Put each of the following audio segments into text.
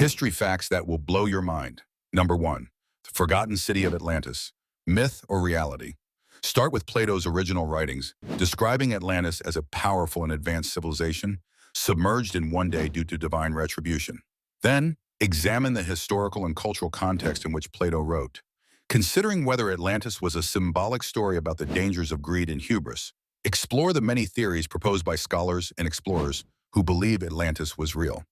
History facts that will blow your mind. Number one, the forgotten city of Atlantis. Myth or reality? Start with Plato's original writings, describing Atlantis as a powerful and advanced civilization, submerged in one day due to divine retribution. Then, examine the historical and cultural context in which Plato wrote, considering whether Atlantis was a symbolic story about the dangers of greed and hubris. Explore the many theories proposed by scholars and explorers who believe Atlantis was real.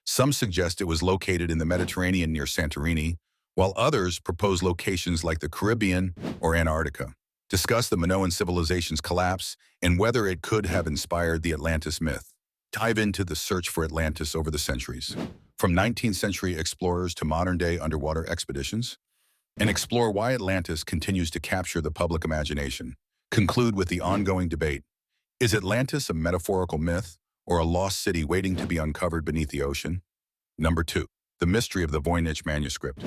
Some suggest it was located in the Mediterranean near Santorini, while others propose locations like the Caribbean or Antarctica. Discuss the Minoan civilization's collapse and whether it could have inspired the Atlantis myth. Dive into the search for Atlantis over the centuries, from 19th century explorers to modern-day underwater expeditions, and explore why Atlantis continues to capture the public imagination. Conclude with the ongoing debate. Is Atlantis a metaphorical myth or a lost city waiting to be uncovered beneath the ocean? Number two, the mystery of the Voynich manuscript.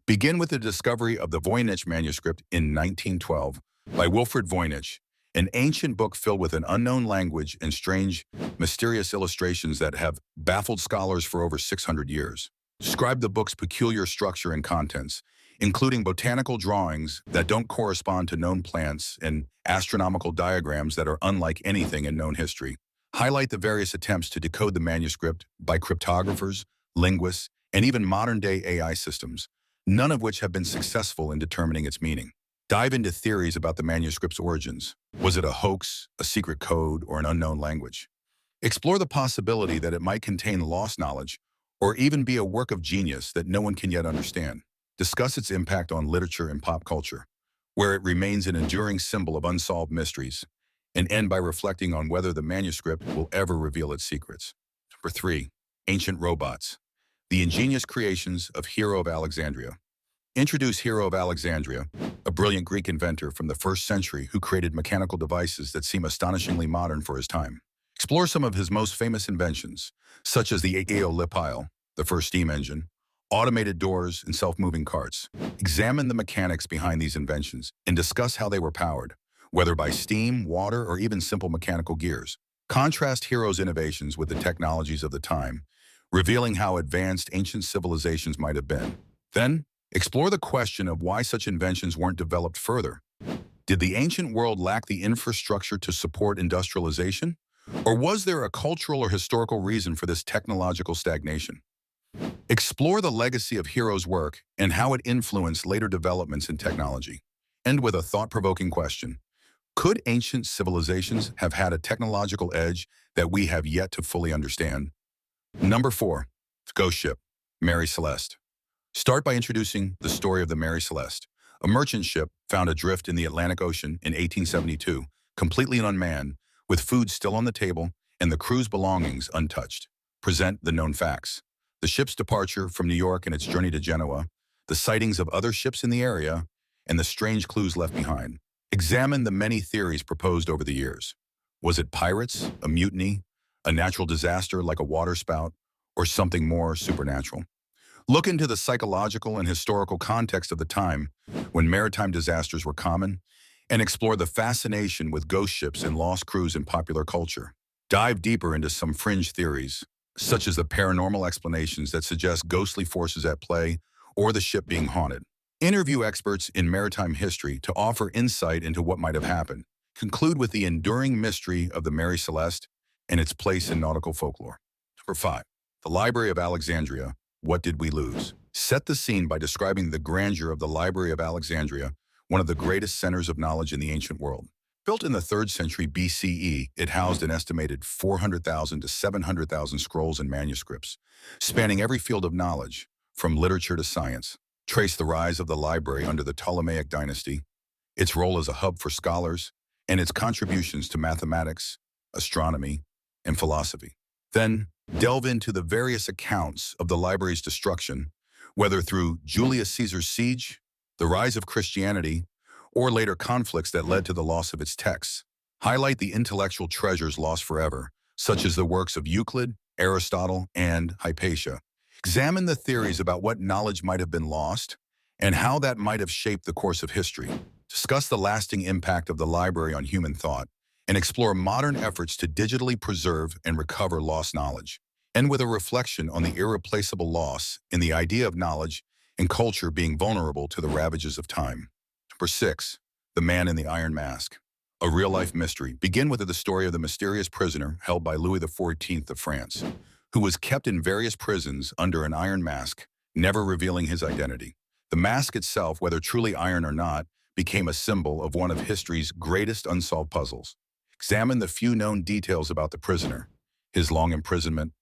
Begin with the discovery of the Voynich manuscript in 1912 by Wilfrid Voynich, an ancient book filled with an unknown language and strange, mysterious illustrations that have baffled scholars for over 600 years. Describe the book's peculiar structure and contents, including botanical drawings that don't correspond to known plants and astronomical diagrams that are unlike anything in known history. Highlight the various attempts to decode the manuscript by cryptographers, linguists, and even modern-day AI systems, none of which have been successful in determining its meaning. Dive into theories about the manuscript's origins. Was it a hoax, a secret code, or an unknown language? Explore the possibility that it might contain lost knowledge or even be a work of genius that no one can yet understand. Discuss its impact on literature and pop culture, where it remains an enduring symbol of unsolved mysteries, and end by reflecting on whether the manuscript will ever reveal its secrets. Number three, ancient robots. The ingenious creations of Hero of Alexandria. Introduce Hero of Alexandria, a brilliant Greek inventor from the 1st century who created mechanical devices that seem astonishingly modern for his time. Explore some of his most famous inventions, such as the Aeolipile, the first steam engine, automated doors, and self-moving carts. Examine the mechanics behind these inventions and discuss how they were powered, whether by steam, water, or even simple mechanical gears. Contrast Hero's innovations with the technologies of the time, revealing how advanced ancient civilizations might have been. Then, explore the question of why such inventions weren't developed further. Did the ancient world lack the infrastructure to support industrialization? Or was there a cultural or historical reason for this technological stagnation? Explore the legacy of Hero's work and how it influenced later developments in technology. End with a thought-provoking question. Could ancient civilizations have had a technological edge that we have yet to fully understand? Number four, the ghost ship, Mary Celeste. Start by introducing the story of the Mary Celeste, a merchant ship found adrift in the Atlantic Ocean in 1872, completely unmanned, with food still on the table and the crew's belongings untouched. Present the known facts. The ship's departure from New York and its journey to Genoa, the sightings of other ships in the area, and the strange clues left behind. Examine the many theories proposed over the years. Was it pirates, a mutiny, a natural disaster like a waterspout, or something more supernatural? Look into the psychological and historical context of the time when maritime disasters were common, and explore the fascination with ghost ships and lost crews in popular culture. Dive deeper into some fringe theories, such as the paranormal explanations that suggest ghostly forces at play or the ship being haunted. Interview experts in maritime history to offer insight into what might have happened. Conclude with the enduring mystery of the Mary Celeste and its place in nautical folklore. Number five, the Library of Alexandria. What did we lose? Set the scene by describing the grandeur of the Library of Alexandria, one of the greatest centers of knowledge in the ancient world. Built in the 3rd century BCE, it housed an estimated 400,000 to 700,000 scrolls and manuscripts, spanning every field of knowledge, from literature to science. Trace the rise of the library under the Ptolemaic dynasty, its role as a hub for scholars, and its contributions to mathematics, astronomy, and philosophy. Then, delve into the various accounts of the library's destruction, whether through Julius Caesar's siege, the rise of Christianity, or later conflicts that led to the loss of its texts. Highlight the intellectual treasures lost forever, such as the works of Euclid, Aristotle, and Hypatia. Examine the theories about what knowledge might have been lost and how that might have shaped the course of history. Discuss the lasting impact of the library on human thought and explore modern efforts to digitally preserve and recover lost knowledge. and with a reflection on the irreplaceable loss in the idea of knowledge and culture being vulnerable to the ravages of time. Number 6. The Man in the Iron Mask. A real-life mystery. Begin with the story of the mysterious prisoner held by Louis XIV of France, who was kept in various prisons under an iron mask, never revealing his identity. The mask itself, whether truly iron or not, became a symbol of one of history's greatest unsolved puzzles. Examine the few known details about the prisoner, his long imprisonment,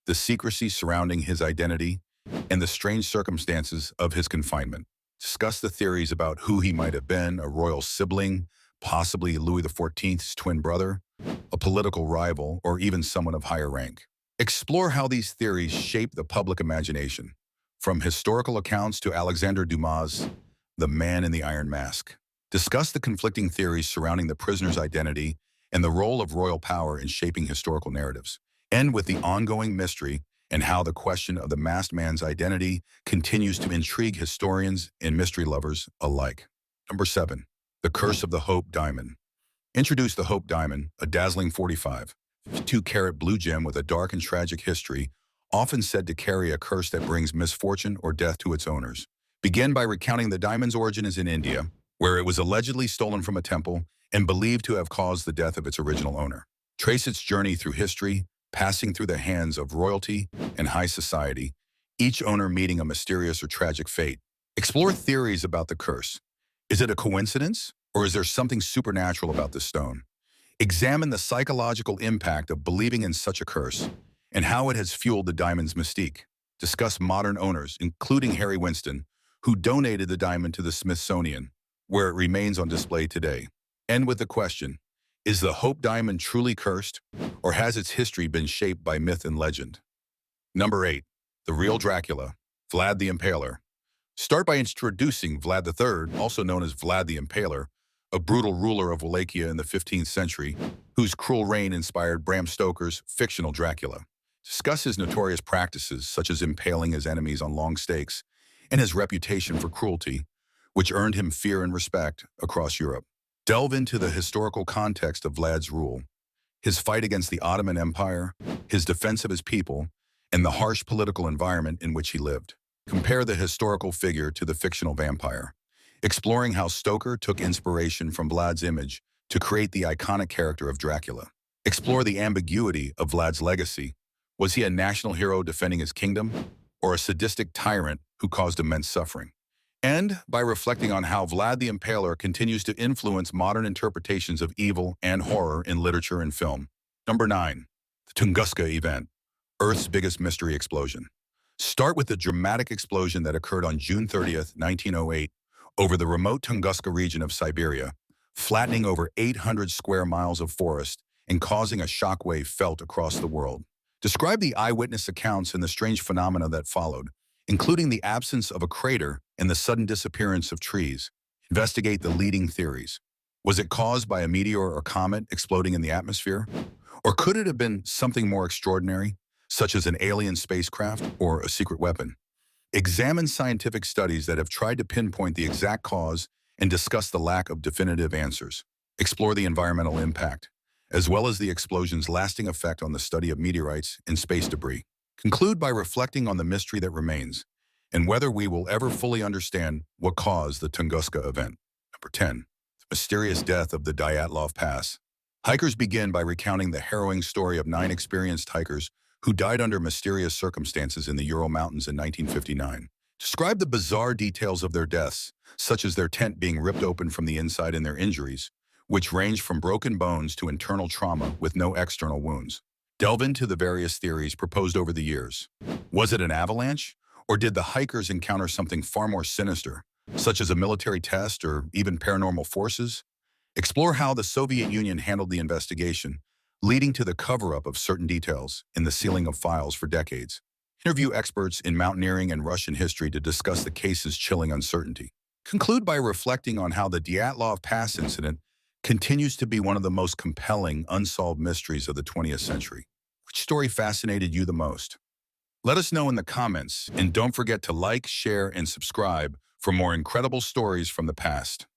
the secrecy surrounding his identity, and the strange circumstances of his confinement. Discuss the theories about who he might have been, a royal sibling, possibly Louis XIV's twin brother, a political rival, or even someone of higher rank. Explore how these theories shape the public imagination, from historical accounts to Alexander Dumas' The Man in the Iron Mask. Discuss the conflicting theories surrounding the prisoner's identity and the role of royal power in shaping historical narratives. End with the ongoing mystery and how the question of the masked man's identity continues to intrigue historians and mystery lovers alike. Number 7. The Curse of the Hope Diamond. Introduce the Hope Diamond, a dazzling 52-carat blue gem with a dark and tragic history, often said to carry a curse that brings misfortune or death to its owners. Begin by recounting the diamond's origins in India, where it was allegedly stolen from a temple and believed to have caused the death of its original owner. Trace its journey through history, passing through the hands of royalty and high society, each owner meeting a mysterious or tragic fate. Explore theories about the curse. Is it a coincidence, or is there something supernatural about this stone? Examine the psychological impact of believing in such a curse and how it has fueled the diamond's mystique. Discuss modern owners, including Harry Winston, who donated the diamond to the Smithsonian, where it remains on display today. End with the question, is the Hope Diamond truly cursed, or has its history been shaped by myth and legend? Number 8. The Real Dracula, Vlad the Impaler. Start by introducing Vlad III, also known as Vlad the Impaler, a brutal ruler of Wallachia in the 15th century, whose cruel reign inspired Bram Stoker's fictional Dracula. Discuss his notorious practices, such as impaling his enemies on long stakes, and his reputation for cruelty, which earned him fear and respect across Europe. Delve into the historical context of Vlad's rule, his fight against the Ottoman Empire, his defense of his people, and the harsh political environment in which he lived. Compare the historical figure to the fictional vampire, exploring how Stoker took inspiration from Vlad's image to create the iconic character of Dracula. Explore the ambiguity of Vlad's legacy. Was he a national hero defending his kingdom, or a sadistic tyrant who caused immense suffering? End by reflecting on how Vlad the Impaler continues to influence modern interpretations of evil and horror in literature and film. Number 9. The Tunguska Event, Earth's biggest mystery explosion. Start with the dramatic explosion that occurred on June 30th, 1908, over the remote Tunguska region of Siberia, flattening over 800 square miles of forest and causing a shockwave felt across the world. Describe the eyewitness accounts and the strange phenomena that followed, including the absence of a crater and the sudden disappearance of trees. Investigate the leading theories. Was it caused by a meteor or comet exploding in the atmosphere? Or could it have been something more extraordinary, such as an alien spacecraft or a secret weapon? Examine scientific studies that have tried to pinpoint the exact cause and discuss the lack of definitive answers. Explore the environmental impact, as well as the explosion's lasting effect on the study of meteorites and space debris. Conclude by reflecting on the mystery that remains and whether we will ever fully understand what caused the Tunguska event. Number 10. The mysterious death of the Dyatlov Pass. Hikers begin by recounting the harrowing story of 9 experienced hikers who died under mysterious circumstances in the Ural Mountains in 1959. Describe the bizarre details of their deaths, such as their tent being ripped open from the inside and their injuries, which range from broken bones to internal trauma with no external wounds. Delve into the various theories proposed over the years. Was it an avalanche, or did the hikers encounter something far more sinister, such as a military test or even paranormal forces? Explore how the Soviet Union handled the investigation, leading to the cover-up of certain details in the sealing of files for decades. Interview experts in mountaineering and Russian history to discuss the case's chilling uncertainty. Conclude by reflecting on how the Dyatlov Pass incident continues to be one of the most compelling, unsolved mysteries of the 20th century. Which story fascinated you the most? Let us know in the comments, and don't forget to like, share, and subscribe for more incredible stories from the past.